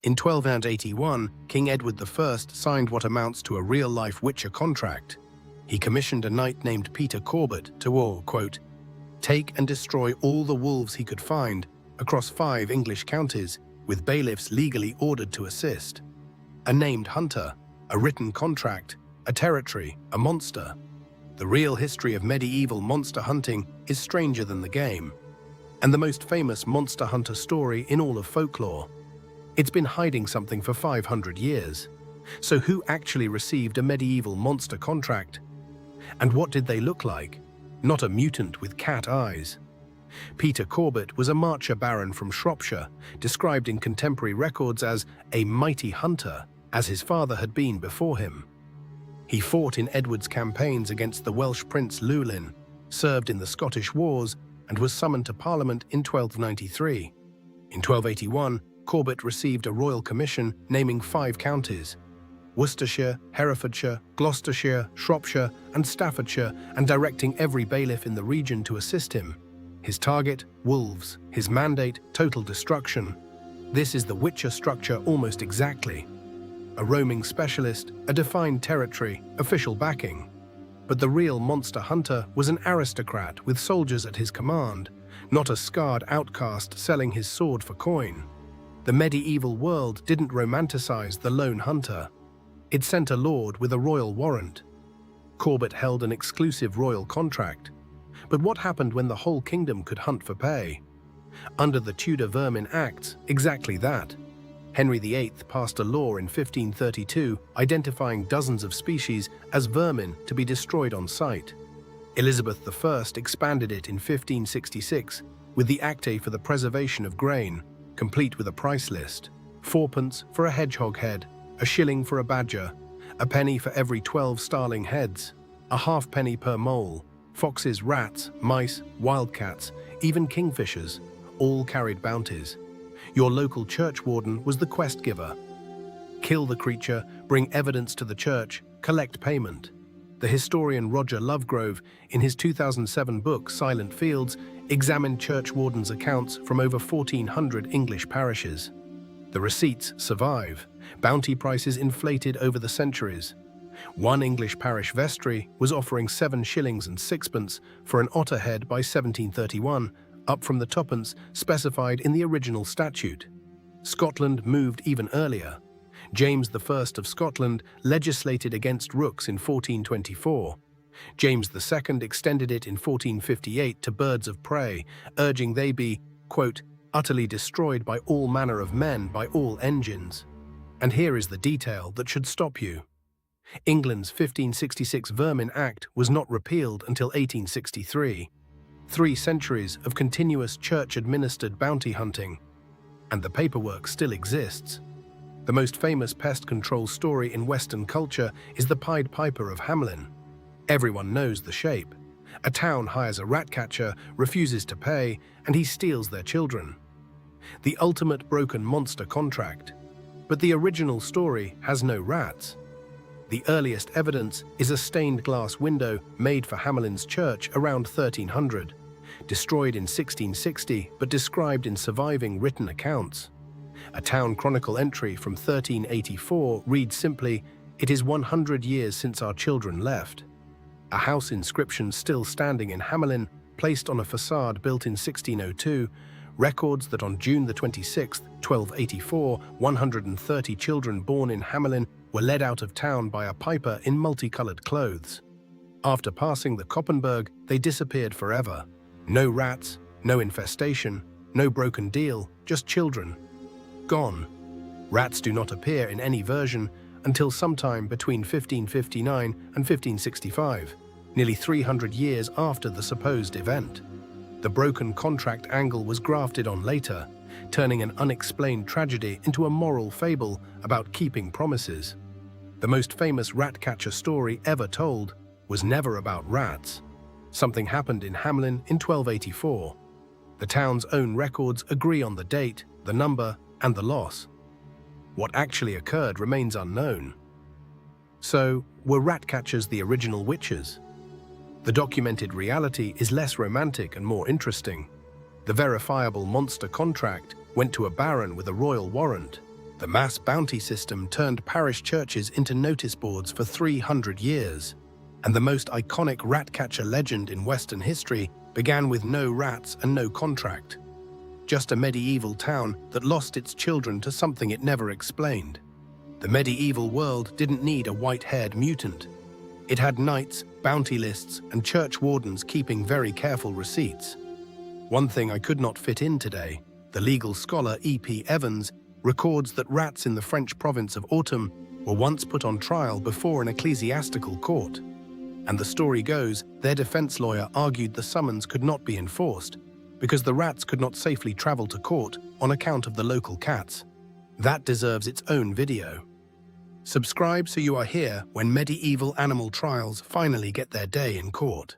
In 1281, King Edward I signed what amounts to a real-life witcher contract. He commissioned a knight named Peter Corbett to, quote, take and destroy all the wolves he could find across 5 English counties, with bailiffs legally ordered to assist. A named hunter, a written contract, a territory, a monster. The real history of medieval monster hunting is stranger than the game, and the most famous monster hunter story in all of folklore. It's been hiding something for 500 years. So who actually received a medieval monster contract? And what did they look like? Not a mutant with cat eyes. Peter Corbett was a marcher baron from Shropshire, described in contemporary records as a mighty hunter, as his father had been before him. He fought in Edward's campaigns against the Welsh prince Llewellyn, served in the Scottish Wars, and was summoned to Parliament in 1293. In 1281, Corbett received a royal commission naming 5 counties: Worcestershire, Herefordshire, Gloucestershire, Shropshire, and Staffordshire, and directing every bailiff in the region to assist him. His target, wolves. His mandate, total destruction. This is the Witcher structure almost exactly. A roaming specialist, a defined territory, official backing. But the real monster hunter was an aristocrat with soldiers at his command, not a scarred outcast selling his sword for coin. The medieval world didn't romanticize the lone hunter. It sent a lord with a royal warrant. Corbett held an exclusive royal contract. But what happened when the whole kingdom could hunt for pay? Under the Tudor Vermin Acts, exactly that. Henry VIII passed a law in 1532 identifying dozens of species as vermin to be destroyed on sight. Elizabeth I expanded it in 1566 with the Acte for the Preservation of Grain, complete with a price list: 4d for a hedgehog head, a shilling for a badger, a penny for every 12 starling heads, a halfpenny per mole. Foxes, rats, mice, wildcats, even kingfishers, all carried bounties. Your local church warden was the quest giver. Kill the creature, bring evidence to the church, collect payment. The historian Roger Lovegrove, in his 2007 book Silent Fields, examined church wardens' accounts from over 1,400 English parishes. The receipts survive, bounty prices inflated over the centuries. One English parish vestry was offering 7 shillings and 6pence for an otter head by 1731, up from the 2d specified in the original statute. Scotland moved even earlier. James I of Scotland legislated against rooks in 1424. James II extended it in 1458 to birds of prey, urging they be, quote, utterly destroyed by all manner of men by all engines. And here is the detail that should stop you. England's 1566 Vermin Act was not repealed until 1863. 3 centuries of continuous church-administered bounty hunting. And the paperwork still exists. The most famous pest control story in Western culture is the Pied Piper of Hamelin. Everyone knows the shape. A town hires a rat catcher, refuses to pay, and he steals their children. The ultimate broken monster contract. But the original story has no rats. The earliest evidence is a stained glass window made for Hamelin's church around 1300, destroyed in 1660 but described in surviving written accounts. A town chronicle entry from 1384 reads simply, "It is 100 years since our children left." A house inscription still standing in Hamelin, placed on a facade built in 1602, records that on June the 26th, 1284, 130 children born in Hamelin were led out of town by a piper in multicolored clothes. After passing the Koppenberg, they disappeared forever. No rats, no infestation, no broken deal, just children. Gone. Rats do not appear in any version until sometime between 1559 and 1565, nearly 300 years after the supposed event. The broken contract angle was grafted on later, turning an unexplained tragedy into a moral fable about keeping promises. The most famous rat catcher story ever told was never about rats. Something happened in Hamelin in 1284. The town's own records agree on the date, the number, and the loss. What actually occurred remains unknown. So, were rat catchers the original witches? The documented reality is less romantic and more interesting. The verifiable monster contract went to a baron with a royal warrant. The mass bounty system turned parish churches into notice boards for 300 years, and the most iconic rat-catcher legend in Western history began with no rats and no contract. Just a medieval town that lost its children to something it never explained. The medieval world didn't need a white-haired mutant. It had knights, bounty lists, and church wardens keeping very careful receipts. One thing I could not fit in today: the legal scholar E.P. Evans records that rats in the French province of Autumn were once put on trial before an ecclesiastical court. And the story goes, their defense lawyer argued the summons could not be enforced because the rats could not safely travel to court on account of the local cats. That deserves its own video. Subscribe so you are here when medieval animal trials finally get their day in court.